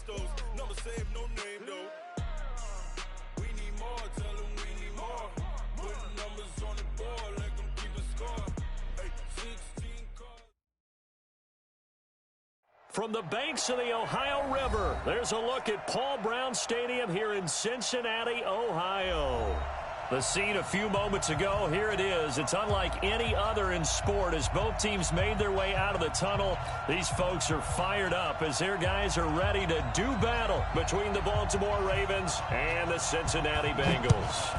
Those numbers save no name though. We need more, tell them we need more. Putting numbers on the board, let them keep a score. Hey, 16 cars. From the banks of the Ohio River, there's a look at Paul Brown Stadium here in Cincinnati, Ohio. The scene a few moments ago, here it is. It's unlike any other in sport as both teams made their way out of the tunnel. These folks are fired up as their guys are ready to do battle between the Baltimore Ravens and the Cincinnati Bengals.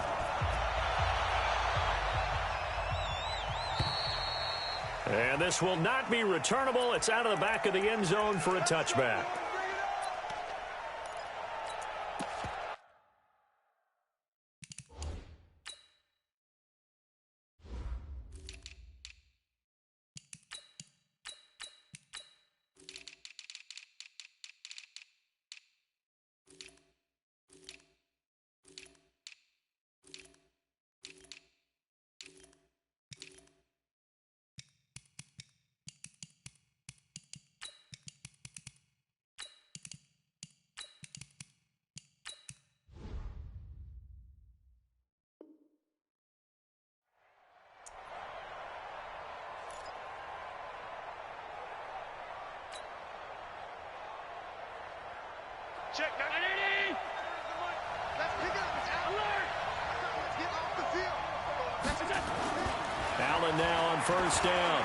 And this will not be returnable. It's out of the back of the end zone for a touchback. Check. Let's pick up. Alert. Get off the field. Allen now on first down.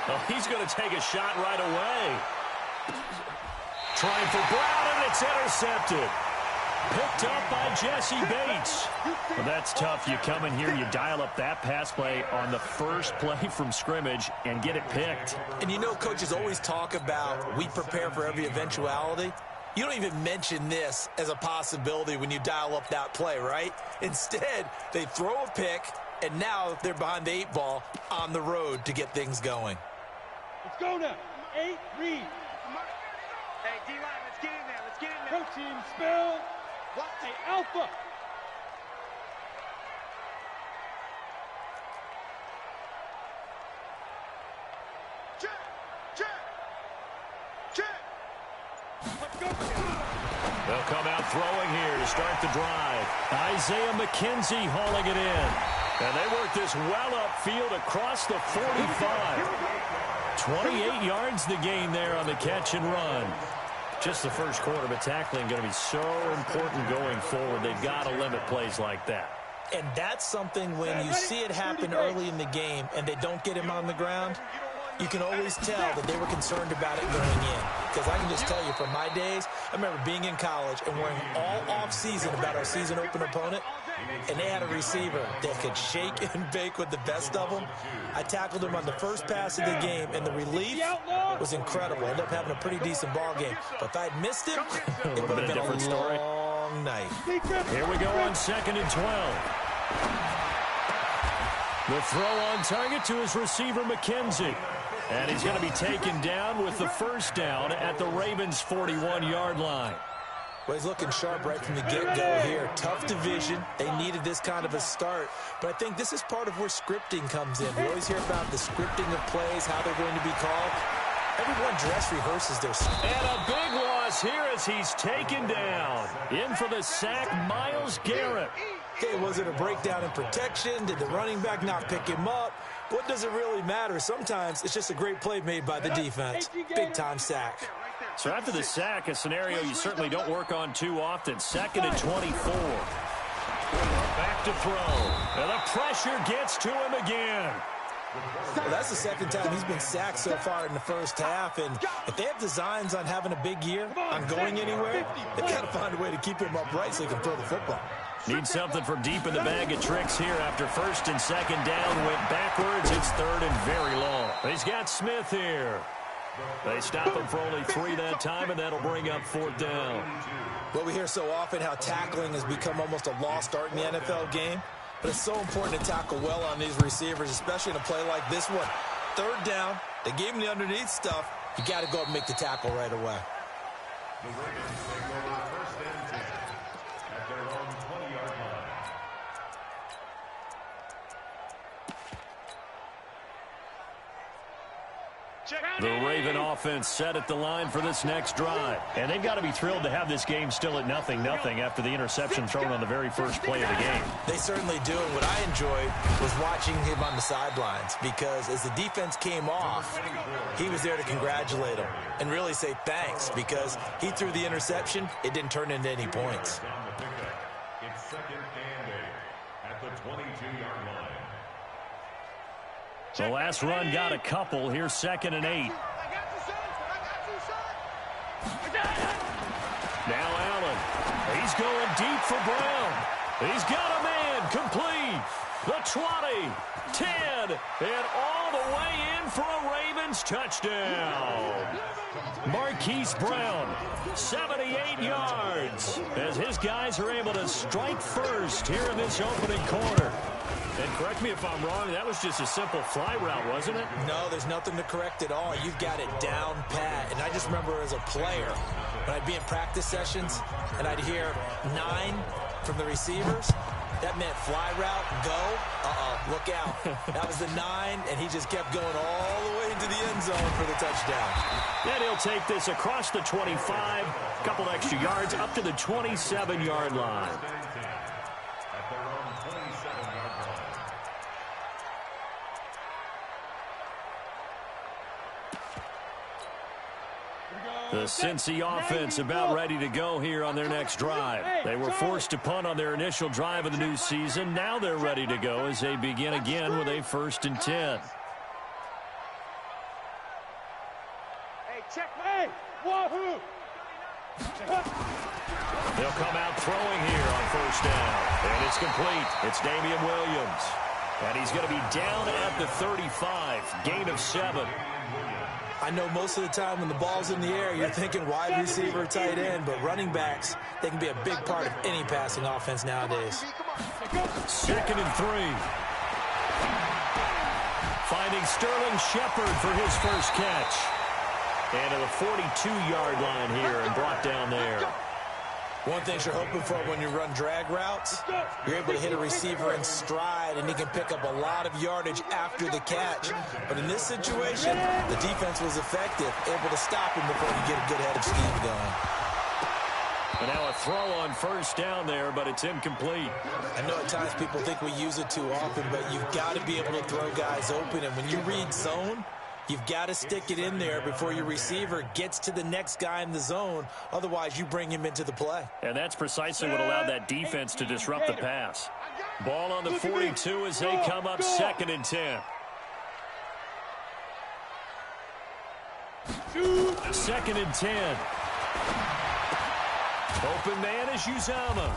Oh, he's going to take a shot right away. Trying for Brown, and it's intercepted. Picked up by Jesse Bates. Well, that's tough. You come in here, you dial up that pass play on the first play from scrimmage and get it picked. And you know, coaches always talk about we prepare for every eventuality. You don't even mention this as a possibility when you dial up that play, right? Instead, they throw a pick, and now they're behind the 8 ball on the road to get things going. Let's go now. 8, read. Hey, D-line, let's get in there. Let's get in there. Protein spell. What? Hey, Alpha. Check. Let's go. They'll come out throwing here to start the drive. Isaiah McKenzie hauling it in. And they work this well upfield across the 45. 28 yards the gain there on the catch and run. Just the first quarter, but tackling going to be so important going forward. They've got to limit plays like that. And that's something when you see it happen early in the game and they don't get him on the ground, you can always tell that they were concerned about it going in. Because I can just tell you from my days, I remember being in college and worrying all off-season about our season open opponent, and they had a receiver that could shake and bake with the best of them. I tackled him on the first pass of the game, and the relief was incredible. I ended up having a pretty decent ball game. But if I had missed him, it would have been a long night. Here we go on 2nd and 12. The throw on target to his receiver, McKenzie. And he's going to be taken down with the first down at the Ravens' 41-yard line. Well, he's looking sharp right from the get-go here. Tough division. They needed this kind of a start. But I think this is part of where scripting comes in. We always hear about the scripting of plays, how they're going to be called. Everyone dress rehearses their stuff. And a big loss here as he's taken down. In for the sack, Myles Garrett. Okay, was it a breakdown in protection? Did the running back not pick him up? What does it really matter? Sometimes it's just a great play made by the defense. Big-time sack. So after the sack, a scenario you certainly don't work on too often. 2nd and 24. Back to throw. And the pressure gets to him again. Well, that's the second time he's been sacked so far in the first half. And if they have designs on having a big year, on going anywhere, they've got to find a way to keep him upright so he can throw the football. Need something from deep in the bag of tricks here after 1st and 2nd down. Went backwards. It's 3rd and very long. He's got Smith here. They stop him for only 3 that time, and that'll bring up 4th down. Well, we hear so often how tackling has become almost a lost art in the NFL game. But it's so important to tackle well on these receivers, especially in a play like this one. 3rd down. They gave him the underneath stuff. You got to go up and make the tackle right away. The Raven offense set at the line for this next drive. And they've got to be thrilled to have this game still at 0-0 after the interception thrown on the very first play of the game. They certainly do. And what I enjoyed was watching him on the sidelines, because as the defense came off, he was there to congratulate them and really say thanks, because he threw the interception. It didn't turn into any points. It's 2nd and 8 at the 22-yard line. The last run got a couple. Here's 2nd and 8. Now Allen. He's going deep for Brown. He's got a man complete. The 20, 10, and all the way in for a Ravens touchdown. Marquise Brown, 78 yards, as his guys are able to strike first here in this opening quarter. And correct me if I'm wrong, that was just a simple fly route, wasn't it? No, there's nothing to correct at all. You've got it down pat. And I just remember as a player, when I'd be in practice sessions and I'd hear 9 from the receivers, that meant fly route, go, look out. That was the 9, and he just kept going all the way into the end zone for the touchdown. And he'll take this across the 25, a couple extra yards, up to the 27-yard line. The Cincy offense about ready to go here on their next drive. They were forced to punt on their initial drive of the new season. Now they're ready to go as they begin again with a 1st and 10. Hey, check. Hey, wahoo! They'll come out throwing here on 1st down. And it's complete. It's Damian Williams. And he's going to be down at the 35. Gain of 7. I know most of the time when the ball's in the air, you're thinking wide receiver, tight end, but running backs, they can be a big part of any passing offense nowadays. 2nd and 3. Finding Sterling Shepard for his first catch. And to the 42-yard line here and brought down there. One thing you're hoping for when you run drag routes, you're able to hit a receiver in stride, and he can pick up a lot of yardage after the catch. But in this situation, the defense was effective, able to stop him before he get a good head of steam going. And now a throw on 1st down there, but it's incomplete. I know at times people think we use it too often, but you've got to be able to throw guys open. And when you read zone, you've got to stick it in there before your receiver gets to the next guy in the zone. Otherwise, you bring him into the play. And that's precisely what allowed that defense to disrupt the pass. Ball on the 42 as they come up 2nd and 10. 2nd and 10. Open man is Uzomah.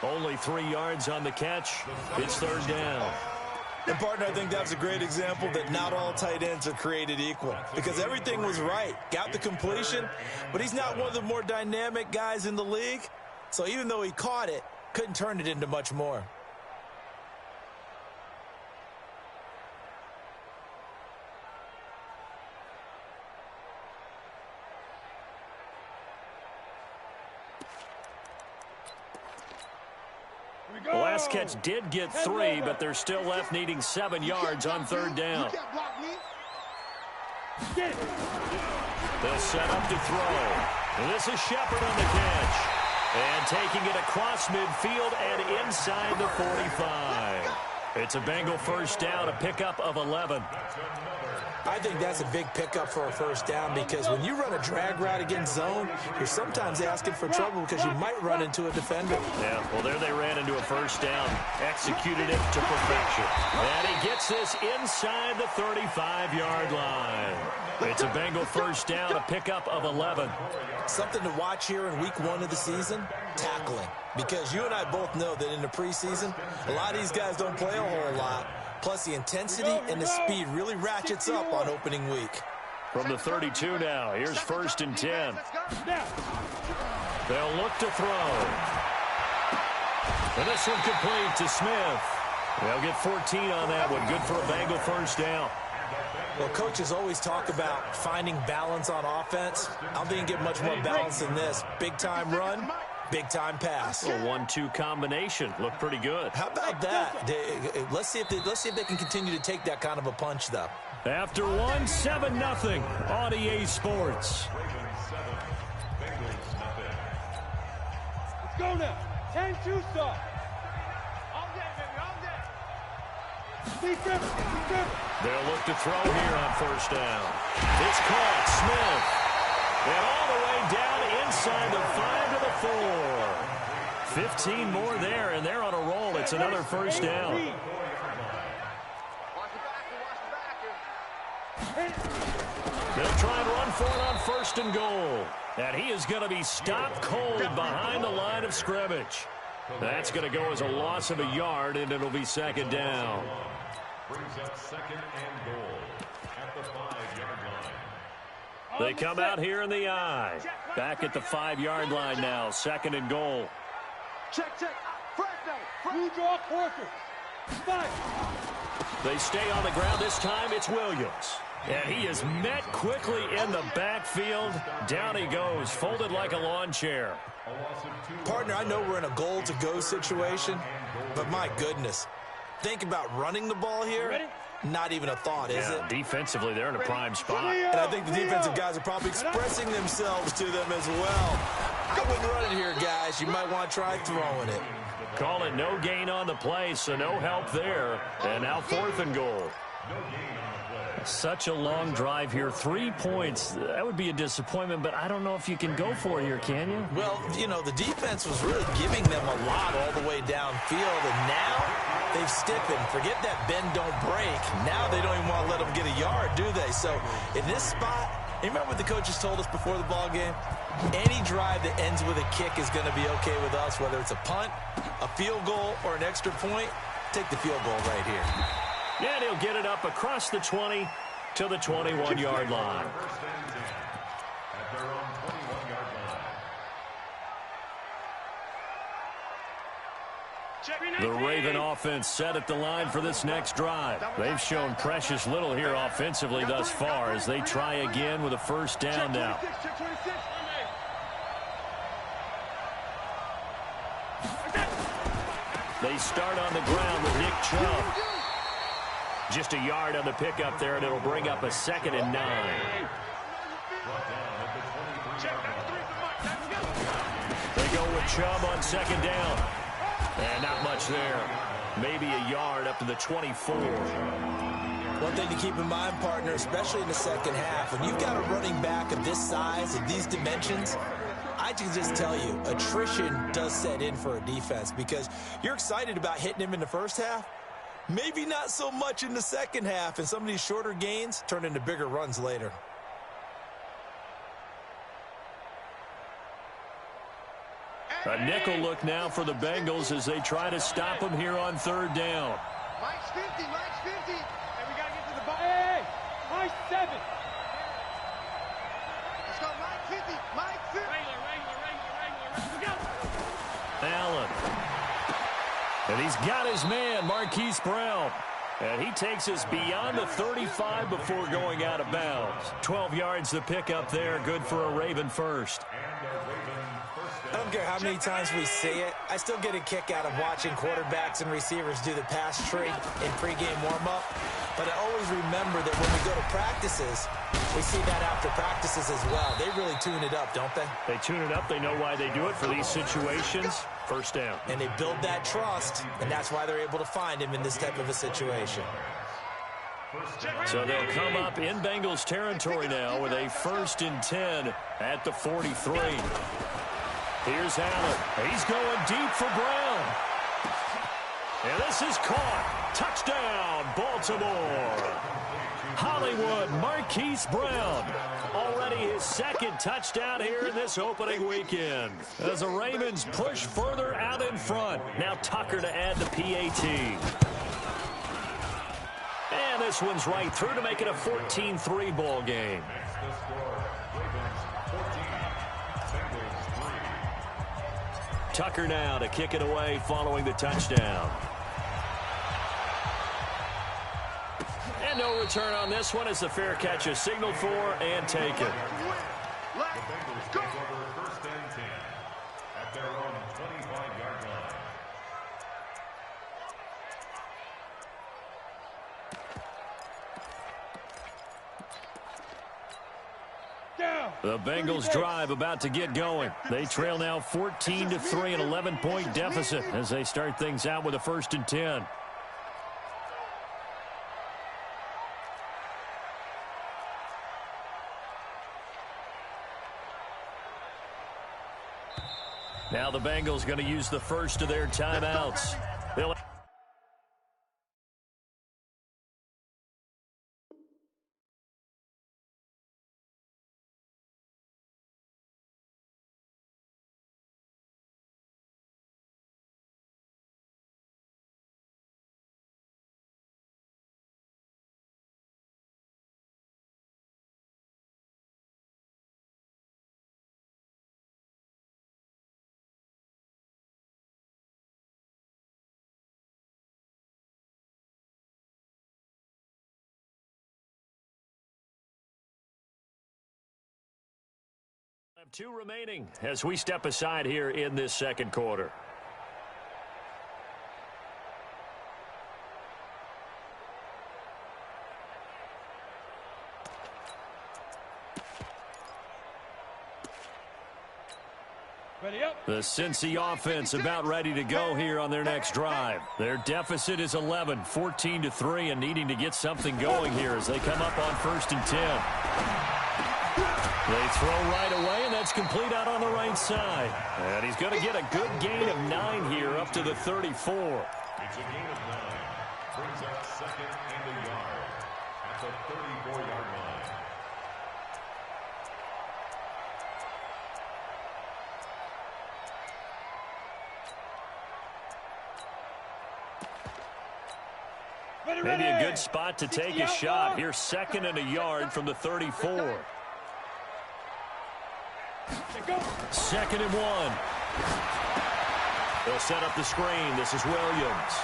Only 3 yards on the catch. It's 3rd down. And, partner, I think that was a great example that not all tight ends are created equal, because everything was right. Got the completion, but he's not one of the more dynamic guys in the league. So even though he caught it, couldn't turn it into much more. The last catch did get 3, but they're still left needing 7 yards on 3rd down. They'll set up to throw. This is Shepard on the catch. And taking it across midfield and inside the 45. It's a Bengal 1st down, a pickup of 11. I think that's a big pickup for a 1st down, because when you run a drag route against zone, you're sometimes asking for trouble because you might run into a defender. Yeah, well, there they ran into a 1st down, executed it to perfection. And he gets this inside the 35-yard line. It's a Bengal 1st down, a pickup of 11. Something to watch here in week 1 of the season, tackling. Because you and I both know that in the preseason, a lot of these guys don't play a whole lot. Plus, the intensity and the speed really ratchets up on opening week. From the 32 now, here's 1st and 10. They'll look to throw. And this one complete to Smith. They'll get 14 on that one. Good for a Bengal 1st down. Well, coaches always talk about finding balance on offense. I don't think you can get much more balance than this. Big-time run, Big-time pass. A 1-2 combination. Looked pretty good. How about that? Let's see if they can continue to take that kind of a punch, though. After 1, 7-0 on EA Sports. Let's go now. 10-2 start. They'll look to throw here on first down. It's caught. Smith. And all the way down inside the 5 to the 4. 15 more there, and they're on a roll. It's another first down. They'll try and run for it on first and goal. And he is going to be stopped cold behind the line of scrimmage. That's going to go as a loss of a yard, and it'll be second down. Brings up second and goal at the 5-yard line. They come out here in the I. Back at the 5-yard line now. Second and goal. Check. Blue draw quarter. They stay on the ground. This time it's Williams. And he is met quickly in the backfield. Down he goes, folded like a lawn chair. Partner, I know we're in a goal-to-go situation, but my goodness. Think about running the ball here. Not even a thought, is it? Defensively, they're in a prime spot. And I think the defensive guys are probably expressing themselves to them as well. I wouldn't run it here, guys. You might want to try throwing it. Call it no gain on the play, so no help there. And now fourth and goal. Such a long drive here. 3 points. That would be a disappointment, but I don't know if you can go for it here, can you? Well, you know, the defense was really giving them a lot all the way downfield, and now they've stiffened. Forget that bend, don't break. Now they don't even want to let them get a yard, do they? So in this spot, you remember what the coaches told us before the ball game? Any drive that ends with a kick is going to be okay with us, whether it's a punt, a field goal, or an extra point. Take the field goal right here. And he'll get it up across the 20 to the 21-yard line. The Raven offense set at the line for this next drive. They've shown precious little here offensively thus far as they try again with a first down now. They start on the ground with Nick Chubb. Just a yard on the pickup there, and it'll bring up a 2nd and 9. They go with Chubb on second down. And not much there. Maybe a yard up to the 24. One thing to keep in mind, partner, especially in the second half, when you've got a running back of this size and these dimensions, I can just tell you, attrition does set in for a defense because you're excited about hitting him in the first half. Maybe not so much in the second half, and some of these shorter gains turn into bigger runs later. A nickel look now for the Bengals as they try to stop him here on third down. Mike's 50. Hey, we got to get to the ball. Hey, Mike's 7. Let's go, Mike 50. Mike 50. Regular. Let's go. Allen. And he's got his man, Marquise Brown. And he takes us beyond the 35 before going out of bounds. 12 yards to pick up there. Good for a Raven first. I don't care how many times we see it. I still get a kick out of watching quarterbacks and receivers do the pass tree in pregame warm-up. But I always remember that when we go to practices, we see that after practices as well. They really tune it up, don't they? They tune it up. They know why they do it for these situations. First down. And they build that trust, and that's why they're able to find him in this type of a situation. So they'll come up in Bengals territory now with a 1st and 10 at the 43. Here's Allen. He's going deep for Brown. And this is caught. Touchdown, Baltimore. Hollywood, Marquise Brown. Already his 2nd touchdown here in this opening weekend. As the Ravens push further out in front. Now Tucker to add the PAT. And this one's right through to make it a 14-3 ball game. Tucker now to kick it away following the touchdown. And no return on this one as the fair catch is signaled for and taken. The Bengals take over 1st and 10 at their own The Bengals drive about to get going. They trail now 14-3, an 11-point deficit as they start things out with a 1st and 10. Now the Bengals going to use the first of their timeouts. They'll have 2 remaining as we step aside here in this second quarter. The Cincy offense about ready to go here on their next drive. Their deficit is 11, 14-3, and needing to get something going here as they come up on 1st and 10. They throw right away, and that's complete out on the right side. And he's going to get a good gain of 9 here up to the 34. It's a gain of 9. Brings up 2nd and a yard at the 34-yard line. Maybe a good spot to take a shot. Here's 2nd and a yard from the 34. 2nd and 1. They'll set up the screen. This is Williams.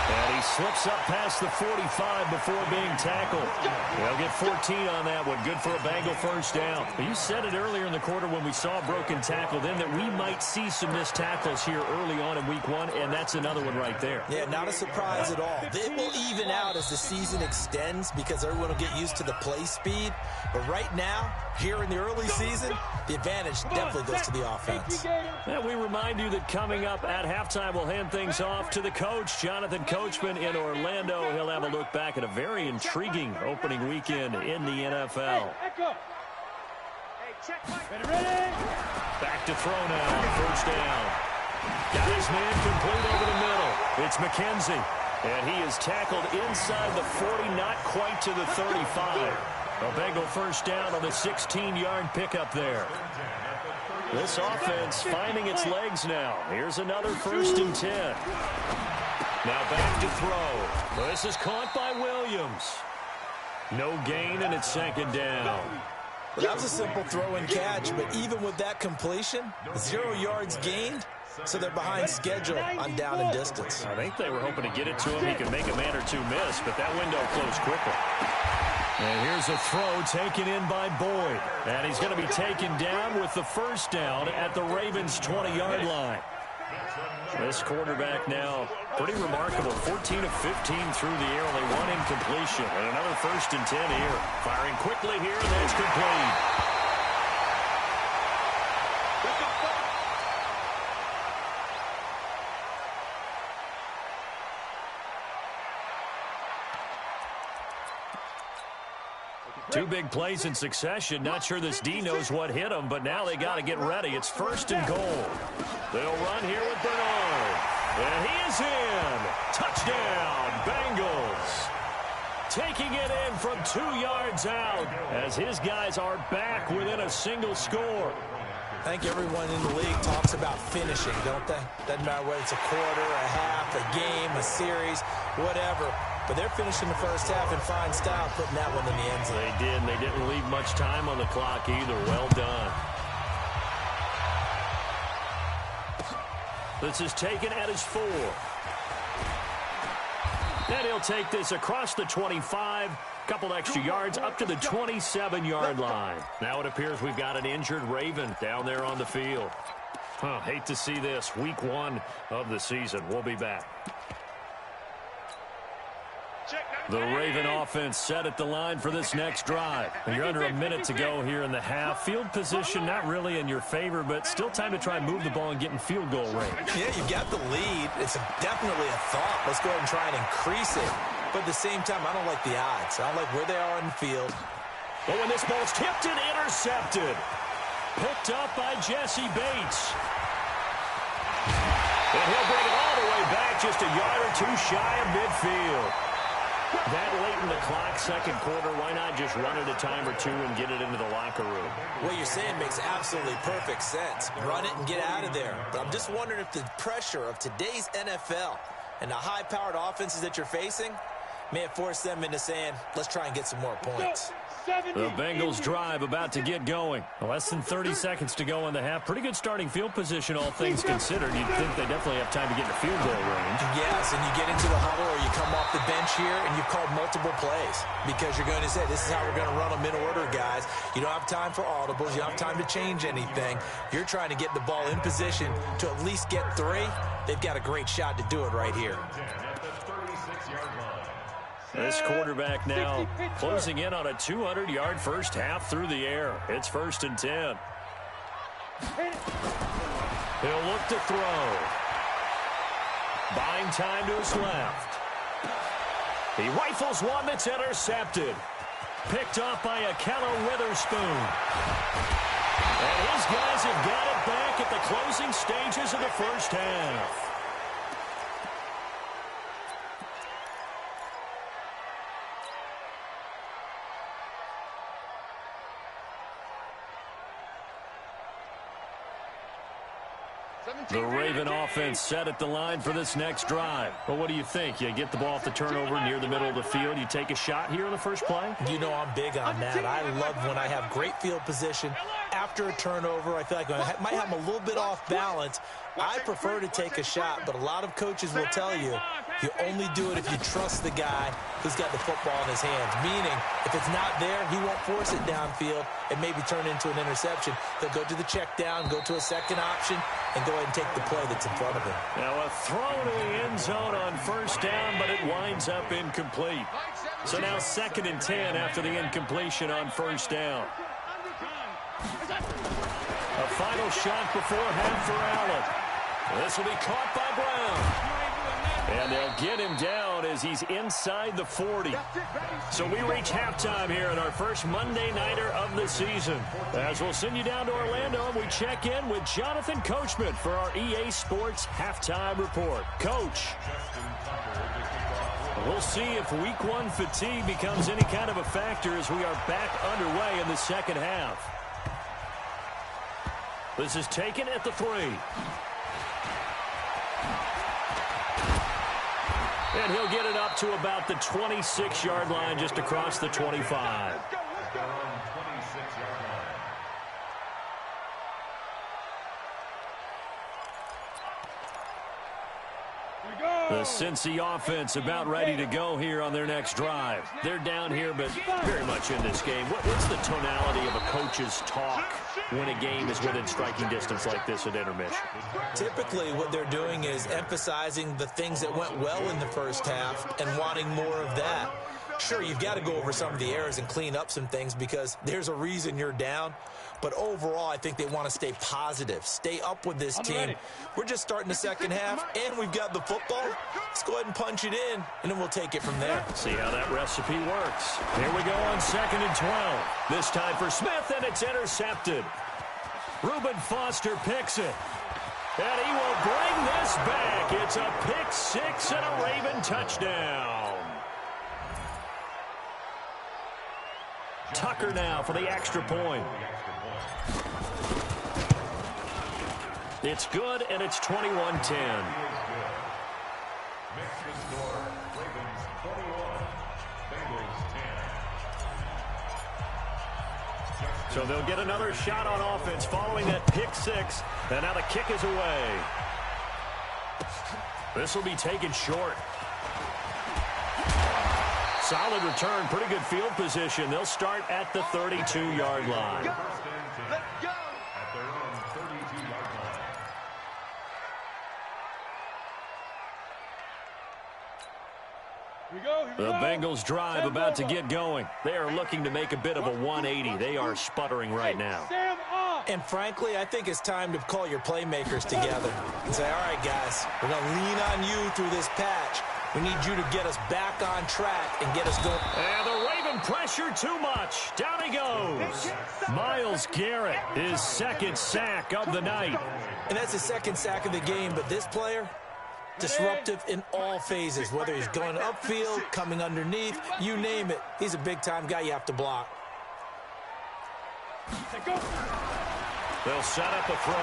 And he slips up past the 45 before being tackled. They'll get 14 on that one. Good for a Bengal 1st down. You said it earlier in the quarter when we saw a broken tackle then that we might see some missed tackles here early on in week 1, and that's another one right there. Yeah, not a surprise at all. It will even out as the season extends because everyone will get used to the play speed. But right now, here in the early season, the advantage definitely goes to the offense. And we remind you that coming up at halftime, we'll hand things off to the coach, Jonathan Coachman in Orlando. He'll have a look back at a very intriguing opening weekend in the NFL. Back to throw now on 1st down. Got his man complete over the middle. It's McKenzie. And he is tackled inside the 40, not quite to the 35. A Bengal 1st down on the 16-yard pickup there. This offense finding its legs now. Here's another 1st and 10. Now back to throw. This is caught by Williams. No gain, and it's 2nd down. Well, that was a simple throw and catch, but even with that completion, 0 yards gained, so they're behind schedule on down and distance. I think they were hoping to get it to him. He could make a man or 2 miss, but that window closed quickly. And here's a throw taken in by Boyd. And he's going to be taken down with the 1st down at the Ravens' 20-yard line. This quarterback now pretty remarkable. 14 of 15 through the air, only 1 incompletion. And another 1st and 10 here. Firing quickly here, and that's complete. Two big plays in succession. Not sure this D knows what hit him, but now they got to get ready. It's 1st and goal. They'll run here with Bernard. And he is in. Touchdown, Bengals. Taking it in from 2 yards out as his guys are back within a single score. I think everyone in the league talks about finishing, don't they? Doesn't matter whether it's a quarter, a half, a game, a series, whatever. But they're finishing the 1st half in fine style, putting that one in the end zone. They did, and they didn't leave much time on the clock either. Well done. This is taken at his 4. And he'll take this across the 25. Couple extra yards up to the 27-yard line. Now it appears we've got an injured Raven down there on the field. Hate to see this. Week 1 of the season. We'll be back. Check that. The Raven offense set at the line for this next drive. And you're under a minute to go here in the half. Field position not really in your favor, but still time to try and move the ball and get in field goal range. Yeah, you've got the lead. It's definitely a thought. Let's go ahead and try and increase it. But at the same time, I don't like the odds. I don't like where they are on the field. But when this ball's tipped and intercepted. Picked up by Jesse Bates. And he'll bring it all the way back, just a yard or two shy of midfield. That late in the clock, second quarter, why not just run it a time or two and get it into the locker room? What you're saying makes absolutely perfect sense. Run it and get out of there. But I'm just wondering if the pressure of today's NFL and the high-powered offenses that you're facing may have forced them into saying, let's try and get some more points. The Bengals drive about to get going. Less than 30 seconds to go in the half. Pretty good starting field position, all things considered. You'd think they definitely have time to get in the field goal range. Yes, and you get into the huddle or you come off the bench here and you've called multiple plays because you're going to say, this is how we're going to run them in order, guys. You don't have time for audibles. You don't have time to change anything. You're trying to get the ball in position to at least get 3. They've got a great shot to do it right here. This quarterback now closing in on a 200-yard first half through the air. It's 1st and 10. He'll look to throw. Buying time to his left. He rifles one that's intercepted. Picked off by Akello Witherspoon. And his guys have got it back at the closing stages of the first half. The Raven offense set at the line for this next drive. Well, what do you think? You get the ball off the turnover near the middle of the field. You take a shot here in the first play? You know I'm big on that. I love when I have great field position. After a turnover, I feel like I might have a little bit off balance. I prefer to take a shot, but a lot of coaches will tell you, you only do it if you trust the guy who's got the football in his hands. Meaning, if it's not there, he won't force it downfield and maybe turn into an interception. He'll go to the check down, go to a second option, and go ahead and take the play that's in front of him. Now a throw to the end zone on first down, but it winds up incomplete. So now 2nd and 10 after the incompletion on first down. A final shot before half for Allen. This will be caught by Brown. And they'll get him down as he's inside the 40. So we reach halftime here in our first Monday Nighter of the season. As we'll send you down to Orlando and we check in with Jonathan Coachman for our EA Sports Halftime Report. Coach, we'll see if Week 1 fatigue becomes any kind of a factor as we are back underway in the second half. This is taken at the 3. And he'll get it up to about the 26-yard line, just across the 25. The Cincy offense about ready to go here on their next drive. They're down here, but very much in this game. What's the tonality of a coach's talk when a game is within striking distance like this at intermission? Typically, what they're doing is emphasizing the things that went well in the first half and wanting more of that. Sure, you've got to go over some of the errors and clean up some things because there's a reason you're down. But overall, I think they want to stay positive, stay up with this team. We're just starting the second half, and we've got the football. Let's go ahead and punch it in, and then we'll take it from there. See how that recipe works. Here we go on 2nd and 12. This time for Smith, and it's intercepted. Reuben Foster picks it. And he will bring this back. It's a pick 6 and a Raven touchdown. Tucker now for the extra point. It's good, and it's 21-10. So they'll get another shot on offense following that pick 6. And now the kick is away. This will be taken short. Solid return, pretty good field position. They'll start at the 32-yard line. Here we go. The Bengals drive about to get going. They are looking to make a bit of a 180. They are sputtering right now. And frankly, I think it's time to call your playmakers together and say, all right, guys, we're going to lean on you through this patch. We need you to get us back on track and get us going. And the Raven pressure too much. Down he goes. Myles Garrett, his second sack of the night. And that's his second sack of the game, but this player, disruptive in all phases, whether he's going upfield, coming underneath, you name it. He's a big-time guy you have to block. They'll set up a throw.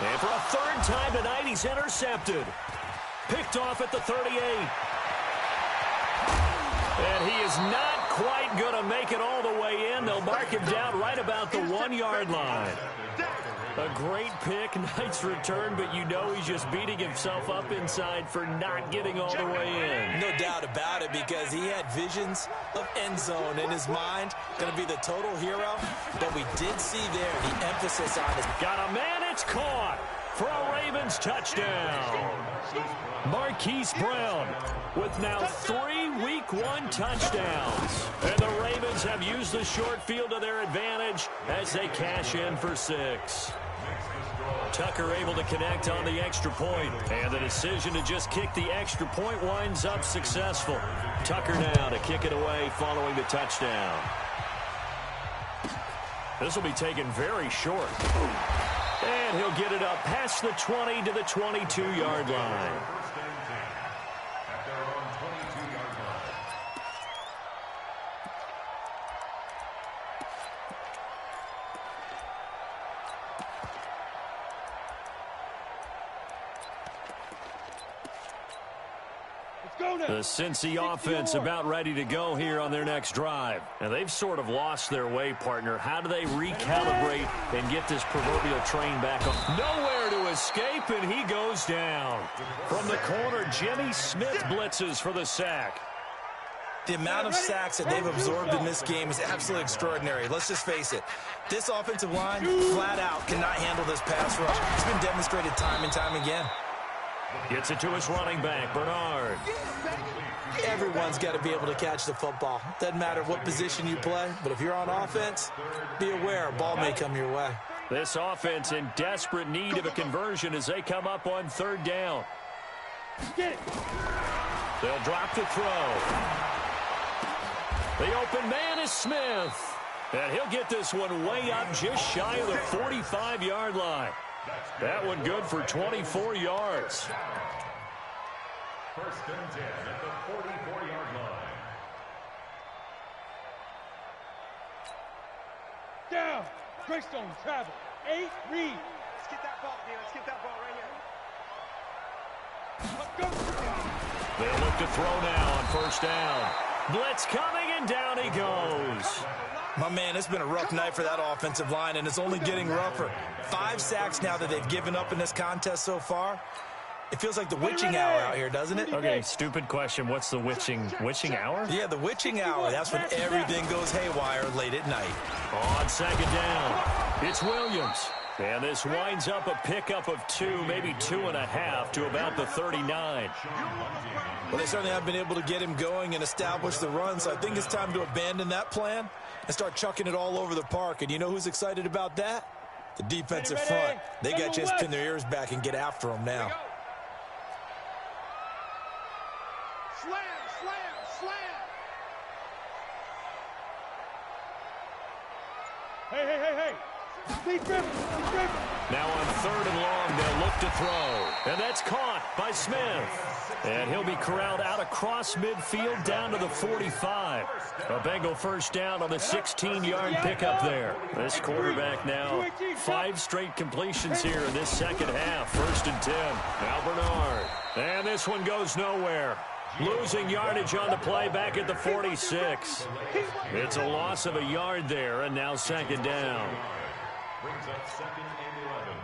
And for a third time tonight, he's intercepted. Picked off at the 38. And he is not quite going to make it all the way in. They'll mark him down right about the 1-yard line. A great pick, nice return, but you know he's just beating himself up inside for not getting all the way in. No doubt about it, because he had visions of end zone in his mind. Going to be the total hero, but we did see there the emphasis on it. Got a man, it's caught for a Ravens touchdown. Marquise Brown with now 3 Week 1 touchdowns. And the Ravens have used the short field to their advantage as they cash in for 6. Tucker able to connect on the extra point, and the decision to just kick the extra point winds up successful. Tucker now to kick it away following the touchdown. This will be taken very short. And he'll get it up past the 20 to the 22-yard line. The Cincy offense about ready to go here on their next drive. And they've sort of lost their way, partner. How do they recalibrate and get this proverbial train back on? Nowhere to escape, and he goes down. From the corner, Jimmy Smith blitzes for the sack. The amount of sacks that they've absorbed in this game is absolutely extraordinary. Let's just face it. This offensive line, flat out, cannot handle this pass rush. It's been demonstrated time and time again. Gets it to his running back, Bernard. Everyone's got to be able to catch the football. Doesn't matter what position you play, but if you're on offense, be aware a ball may come your way. This offense in desperate need of a conversion as they come up on 3rd down. They'll drop the throw. The open man is Smith. And he'll get this one way up just shy of the 45-yard line. That one good for 24 yards. 1st and 10 at the 44-yard line. Down. Greystone travel. 8 read. Let's get that ball, D. Let's get that ball right here. They'll look to throw now on 1st down. Blitz coming, and down he goes. My man, it's been a rough night for that offensive line, and it's only getting rougher. 5 sacks now that they've given up in this contest so far. It feels like the witching hour out here, doesn't it? Okay, stupid question. What's the witching hour? Yeah, the witching hour. That's when everything goes haywire late at night. On 2nd down, it's Williams. And this winds up a pickup of 2, maybe 2.5 to about the 39. Well, they certainly have been able to get him going and establish the run, so I think it's time to abandon that plan and start chucking it all over the park. And you know who's excited about that? The defensive front. They got to just pin their ears back and get after him now. Slam, slam, slam. Hey. Now on 3rd and long, they'll look to throw. And that's caught by Smith. And he'll be corralled out across midfield down to the 45. A Bengal 1st down on the 16-yard pickup there. This quarterback now 5 straight completions here in this 2nd half. 1st and 10. Now Bernard. And this one goes nowhere. Losing yardage on the play back at the 46. It's a loss of a yard there, and now 2nd down. Brings up 2nd and 11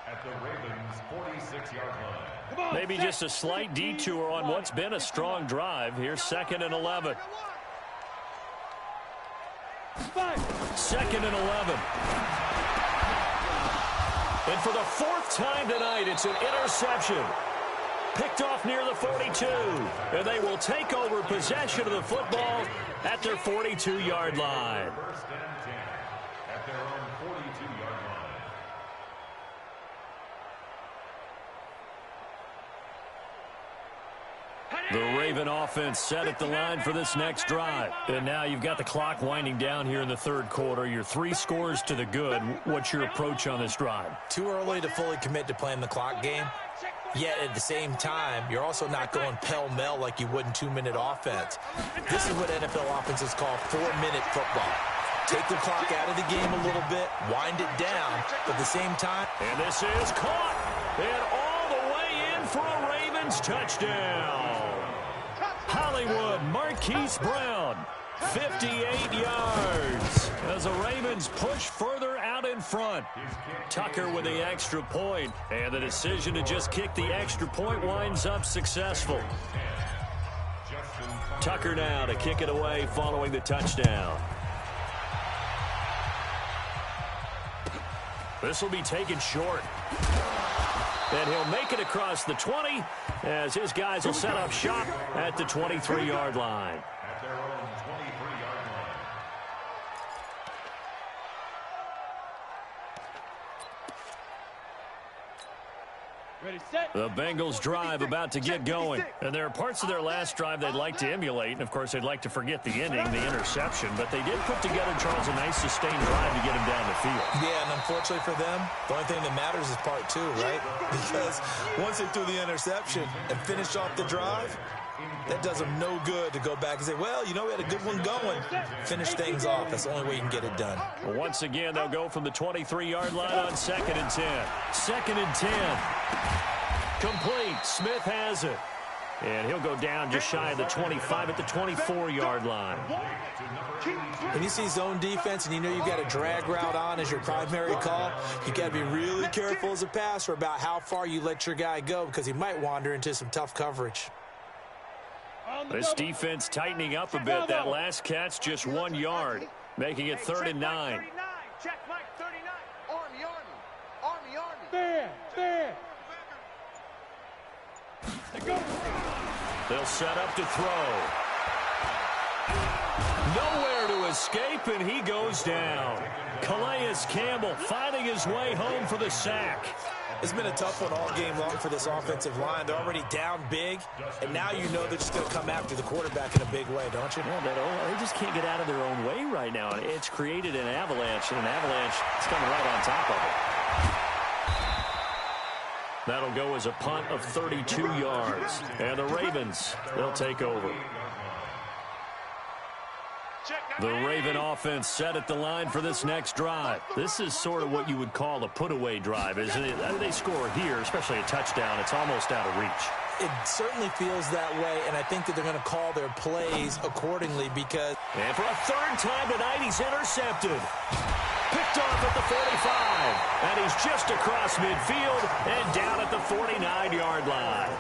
at the Ravens' 46-yard line. Maybe just a slight detour on what's been a strong drive. Here's 2nd and 11. 2nd and 11. And for the 4th time tonight, it's an interception. Picked off near the 42. And they will take over possession of the football at their 42-yard line. First and 10 at their own 42-yard line. The Raven offense set at the line for this next drive. And now you've got the clock winding down here in the third quarter. You're 3 scores to the good. What's your approach on this drive? Too early to fully commit to playing the clock game. Yet at the same time, you're also not going pell-mell like you would in 2-minute offense. This is what NFL offenses call 4-minute football. Take the clock out of the game a little bit, wind it down, but at the same time. And this is caught. And all the way in for a Ravens touchdown. Hollywood Marquise Brown, 58 yards. As the Ravens push further out in front. Tucker with the extra point, and the decision to just kick the extra point winds up successful. Tucker now to kick it away following the touchdown. This will be taken short. And he'll make it across the 20 as his guys will set up shop at the 23-yard line. At their own 23-yard line. Ready, set. The Bengals drive about to get going. And there are parts of their last drive they'd like to emulate. And, of course, they'd like to forget the ending, the interception. But they did put together, Charles, a nice sustained drive to get him down the field. Yeah, and unfortunately for them, the only thing that matters is part 2, right? Because once they threw the interception and finished off the drive, that does them no good to go back and say, well, you know, we had a good one going. Finish things off. That's the only way you can get it done. Well, once again, they'll go from the 23-yard line on 2nd and 10. 2nd and 10. Complete. Smith has it. And he'll go down just shy of the 25 at the 24-yard line. When you see zone defense and you know you've got a drag route on as your primary call, you got to be really careful as a passer about how far you let your guy go because he might wander into some tough coverage. This defense tightening up a bit. That last catch just 1 yard, making it 3rd and 9. Check Mike 39. Army, Army. Army, Army. Fair, fair. They'll set up to throw. Nowhere to escape, and he goes down. Calais Campbell finding his way home for the sack. It's been a tough one all game long for this offensive line. They're already down big, and now you know they're just going to come after the quarterback in a big way, don't you? Yeah, they just can't get out of their own way right now. It's created an avalanche, and an avalanche is coming right on top of it. That'll go as a punt of 32 yards. And the Ravens, they'll take over. The Raven offense set at the line for this next drive. This is sort of what you would call a put-away drive, isn't it? They score here, especially a touchdown. It's almost out of reach. It certainly feels that way, and I think that they're going to call their plays accordingly because... And for a 3rd time tonight, he's intercepted. Picked off at the 45. And he's just across midfield and down at the 49-yard line.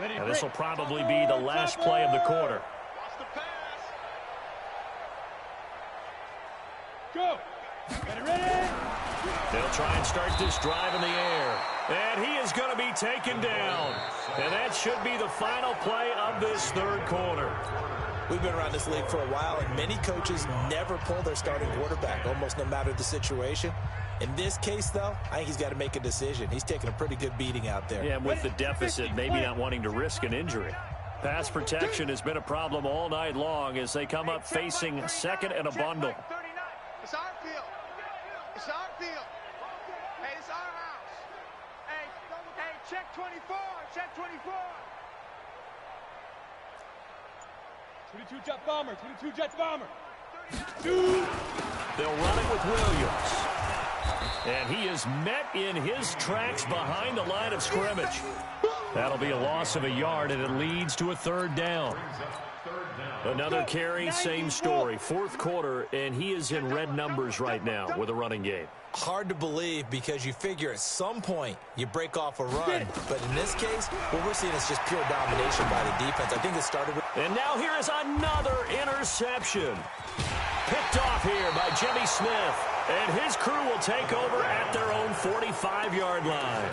And this will probably be the last play of the quarter. Go. Ready. They'll try and start this drive in the air. And he is going to be taken down. And that should be the final play of this third quarter. We've been around this league for a while, and many coaches never pull their starting quarterback, almost no matter the situation. In this case, though, I think he's got to make a decision. He's taking a pretty good beating out there. Yeah, with the deficit, maybe not wanting to risk an injury. Pass protection has been a problem all night long as they come up facing 2nd and a bundle. It's our field. It's our field. Hey, it's our house. Hey, check 24. Check 24. 22 Jet Bomber. 22 Jet Bomber. They'll run it with Williams. And he is met in his tracks behind the line of scrimmage. That'll be a loss of a yard, and it leads to a 3rd down. Third Another carry, same story. Fourth quarter, and he is in red numbers right now with a running game. Hard to believe because you figure at some point you break off a run. But in this case, what we're seeing is just pure domination by the defense. I think it started with... And now here is another interception. Picked off here by Jimmy Smith. And his crew will take over at their own 45-yard line.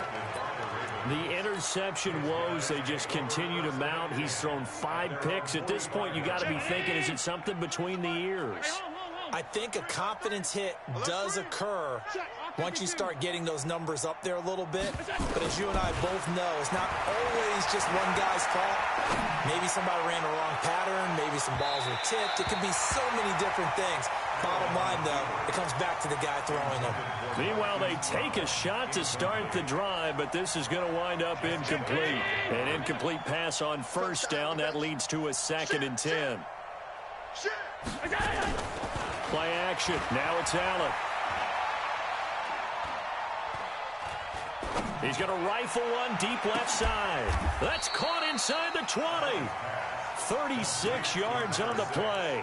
The interception woes, they just continue to mount. He's thrown 5 picks. At this point, you got to be thinking, is it something between the ears? I think a confidence hit does occur once you start getting those numbers up there a little bit. But as you and I both know, it's not always just one guy's fault. Maybe somebody ran the wrong pattern. Maybe some balls were tipped. It could be so many different things. Bottom line, though, it comes back to the guy throwing them. Meanwhile, they take a shot to start the drive, but this is going to wind up incomplete. An incomplete pass on first down. That leads to a 2nd and 10. Play action. Now it's Allen. He's going to rifle one deep left side. That's caught inside the 20. 36 yards on the play.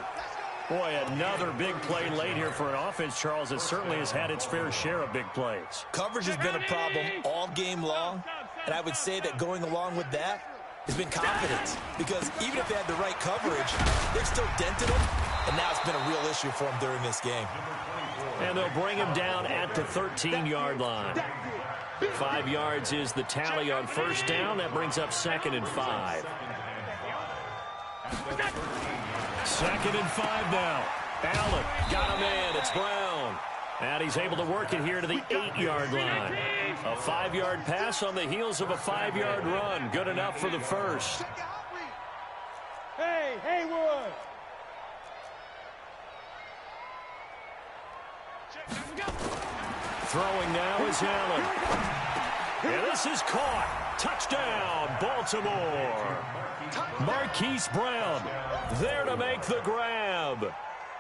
Boy, another big play late here for an offense, Charles, that certainly has had its fair share of big plays. Coverage has been a problem all game long, and I would say that going along with that has been confidence. Because even if they had the right coverage, they've still dented them, and now it's been a real issue for them during this game. And they'll bring him down at the 13-yard line. 5 yards is the tally on first down. That brings up 2nd and 5. 2nd and 5 now. Allen got him in. It's Brown. And he's able to work it here to the 8-yard line. A 5-yard pass on the heels of a 5-yard run. Good enough for the first. Hey, Haywood. Throwing now is Allen. And this is caught. Touchdown, Baltimore. Marquise Brown there to make the grab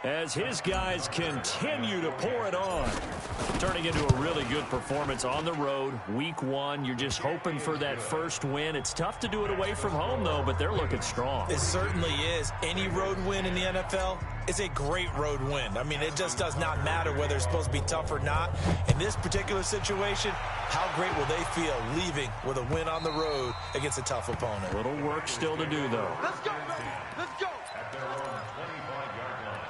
as his guys continue to pour it on. Turning into a really good performance on the road. Week 1, you're just hoping for that first win. It's tough to do it away from home, though, but they're looking strong. It certainly is. Any road win in the NFL is a great road win. I mean, it just does not matter whether it's supposed to be tough or not. In this particular situation, how great will they feel leaving with a win on the road against a tough opponent? A little work still to do, though. Let's go, baby. Let's go. At their own 25-yard line.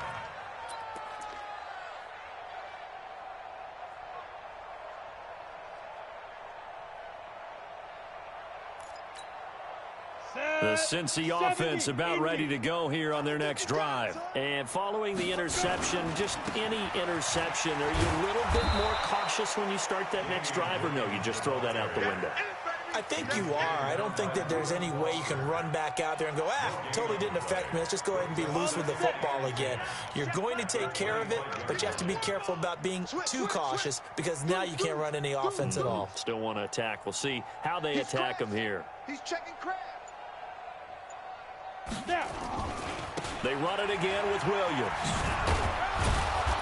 The Cincy offense about ready to go here on their next drive. And following the interception, just any interception, are you a little bit more cautious when you start that next drive, or no, you just throw that out the window? I think you are. I don't think that there's any way you can run back out there and go, totally didn't affect me. Let's just go ahead and be loose with the football again. You're going to take care of it, but you have to be careful about being too cautious because now you can't run any offense at all. Still want to attack. We'll see how they attack him here. He's checking crab. They run it again with Williams.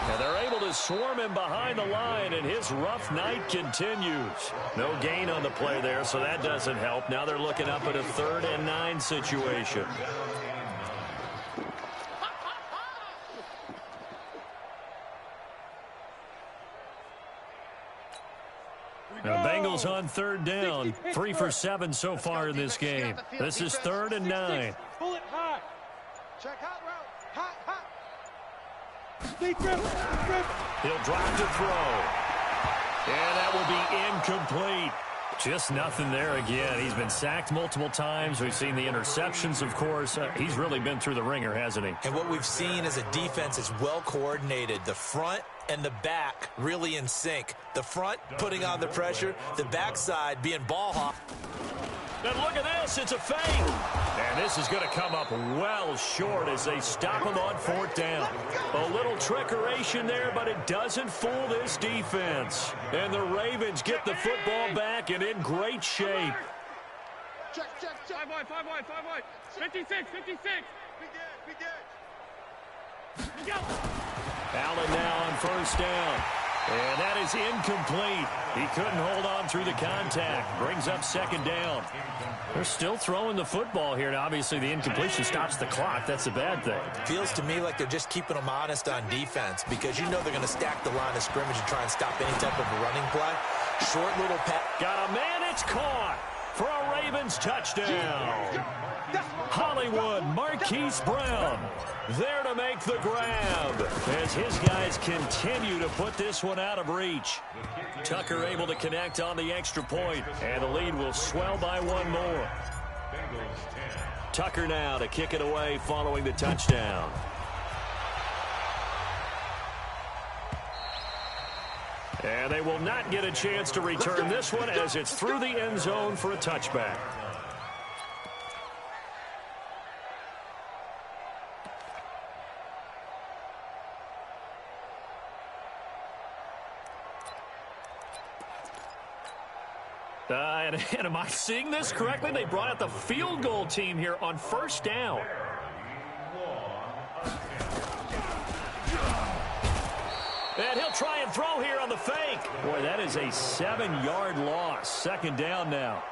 And they're able to swarm him behind the line, and his rough night continues. No gain on the play there, so that doesn't help. Now they're looking up at a 3rd and 9 situation. Now, Bengals on 3rd down. 3 for 7 so far in this game. This is 3rd and 9. Pull it high. Check hot route. Hot, hot. Stay dribble. He'll drive to throw. And that will be incomplete. Just nothing there again. He's been sacked multiple times. We've seen the interceptions, of course. He's really been through the ringer, hasn't he? And what we've seen is a defense that's well coordinated. The front and the back really in sync. The front putting on the pressure, the backside being ball hawk. And look at this, it's a fake. And this is going to come up well short as they stop him on 4th down. A little trickeration there, but it doesn't fool this defense. And the Ravens get the football back and in great shape. Check. 5 wide. 56. We did. Allen now on 1st down. And that is incomplete. He couldn't hold on through the contact. Brings up second down. They're still throwing the football here. Now, obviously, the incompletion stops the clock. That's the bad thing. Feels to me like they're just keeping them honest on defense because you know they're going to stack the line of scrimmage and try and stop any type of a running play. Short little pass. Got a man. It's caught for a Ravens touchdown. Hollywood Marquise Brown there to make the grab as his guys continue to put this one out of reach. Tucker able to connect on the extra point, and the lead will swell by one more. Tucker now to kick it away following the touchdown. And they will not get a chance to return this one as it's through the end zone for a touchback. And am I seeing this correctly? They brought out the field goal team here on first down. And he'll try and throw here on the fake. Boy, that is a 7-yard loss. Second down now.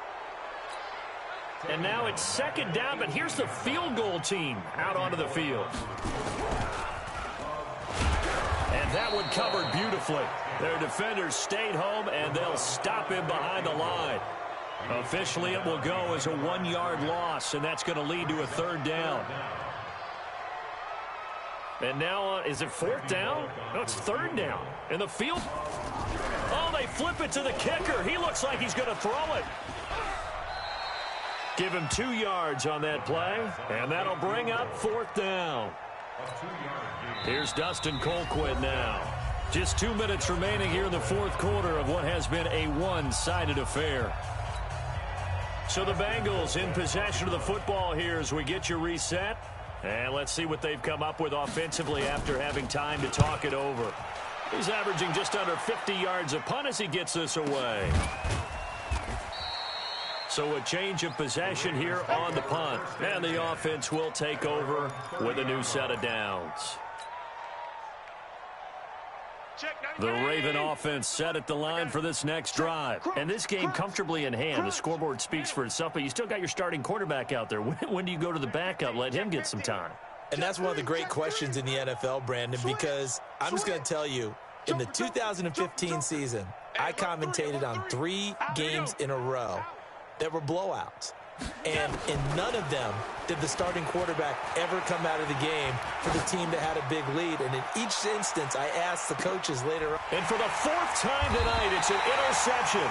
And now it's second down, but here's the field goal team out onto the field. And that one covered beautifully. Their defenders stayed home, and they'll stop him behind the line. Officially, it will go as a 1-yard loss, and that's going to lead to a third down. And now, is it fourth down? No, it's third down. In the field. Oh, they flip it to the kicker. He looks like he's going to throw it. Give him 2 yards on that play, and that'll bring up fourth down. Here's Dustin Colquitt now. Just 2 minutes remaining here in the fourth quarter of what has been a one-sided affair. So the Bengals in possession of the football here as we get you reset. And let's see what they've come up with offensively after having time to talk it over. He's averaging just under 50 yards a punt as he gets this away. So a change of possession here on the punt. And the offense will take over with a new set of downs. The Raven offense set at the line for this next drive. And this game comfortably in hand. The scoreboard speaks for itself, but you still got your starting quarterback out there. When do you go to the backup? Let him get some time. And that's one of the great questions in the NFL, Brandon, because I'm just going to tell you, in the 2015 season, I commentated on 3 games in a row that were blowouts. And in none of them did the starting quarterback ever come out of the game for the team that had a big lead. And in each instance, I asked the coaches later on. And for the 4th time tonight, it's an interception.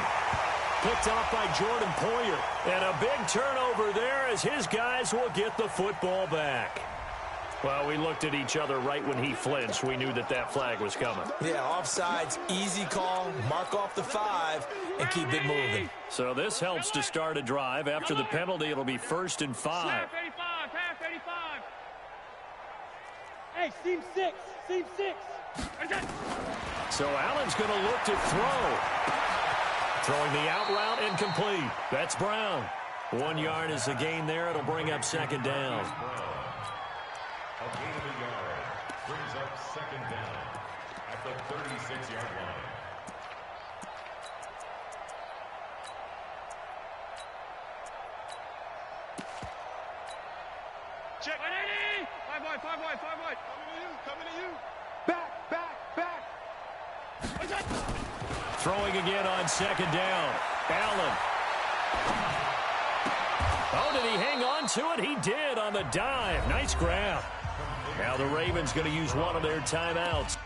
Picked off by Jordan Poyer. And a big turnover there as his guys will get the football back. Well, we looked at each other right when he flinched. We knew that that flag was coming. Yeah, offsides, easy call, mark off the 5, and keep it moving. So this helps to start a drive. After the penalty, it'll be 1st and 5. Pass 85. Hey, seam 6. So Allen's going to look to throw. Throwing the out route incomplete. That's Brown. 1 yard is the gain there. It'll bring up second down. A gain of a yard brings up second down at the 36-yard line. Check. 5 wide. Coming to you. Back. Throwing again on second down. Allen. Oh, did he hang on to it? He did on the dive. Nice grab. Now the Ravens going to use one of their timeouts.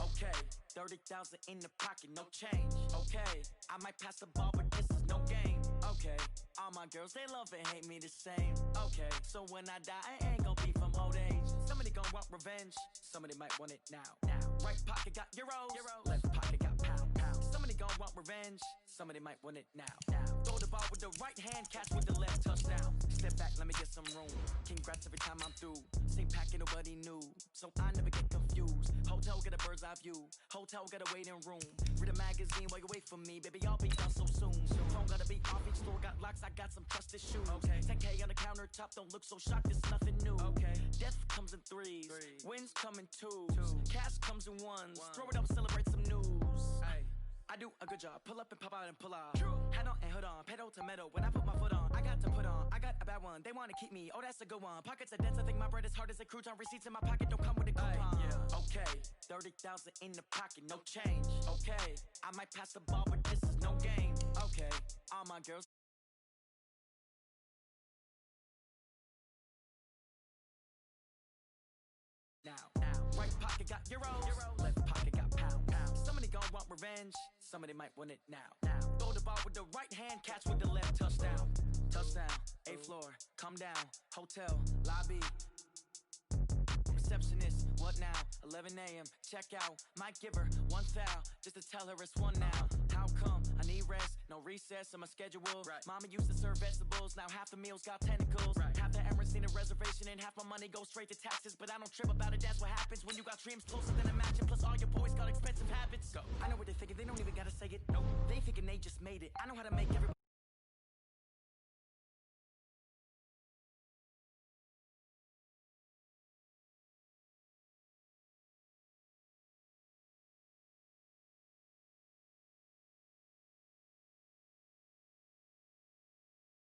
Okay, 30,000 in the pocket, no change. Okay, I might pass the ball, but this is no game. Okay, all my girls, they love and hate me the same. Okay, so when I die, I ain't gonna be from old age. Somebody gonna want revenge, somebody might want it now. Right pocket got euros, left pocket got pound. Somebody gonna want revenge, somebody might want it now. Throw the ball with the right hand, catch with the left, touchdown. Step back, let me get some room. Congrats every time I'm through. Stay packing, nobody knew, so I never get confused. Hotel get a bird's eye view. Hotel get a waiting room. Read a magazine while you wait for me, baby. I'll be done so soon. Phone gotta be off, each store got locks. I got some trusted shoes. Okay. 10K on the countertop, don't look so shocked. It's nothing new. Okay. Death comes in threes. Wins come in twos. Cash comes in ones. Throw it up, celebrate some news. Ay. I do a good job. Pull up and pop out and pull off. Hat on and hood on. Pedal to metal. When I put my foot on, I got to put on. I got a bad one. They want to keep me. Oh, that's a good one. Pockets are dense. I think my bread is hard as a crouton. Receipts in my pocket don't come with a coupon. Yeah. Okay. 30,000 in the pocket. No change. Okay. I might pass the ball, but this is no game. Okay. All my girls. Now. Right pocket got euros. Left pocket got pounds. Somebody gon' want revenge. Somebody might want it now. Throw the ball with the right hand, catch with the left. Touchdown. Touchdown. A floor. Come down. Hotel. Lobby. Receptionist. What now? 11 a.m. Check out. Might give her one foul just to tell her it's one now. How come? I need rest. No recess in my schedule. Right. Mama used to serve vegetables. Now half the meals got tentacles. Right. Half the Emirates need a reservation and half my money goes straight to taxes. But I don't trip about it. That's what happens when you got dreams closer than a match. And plus all your boys got expensive habits. Go. I know what they're thinking. They don't even gotta say it. Nope. They thinking they just made it. I know how to make everybody.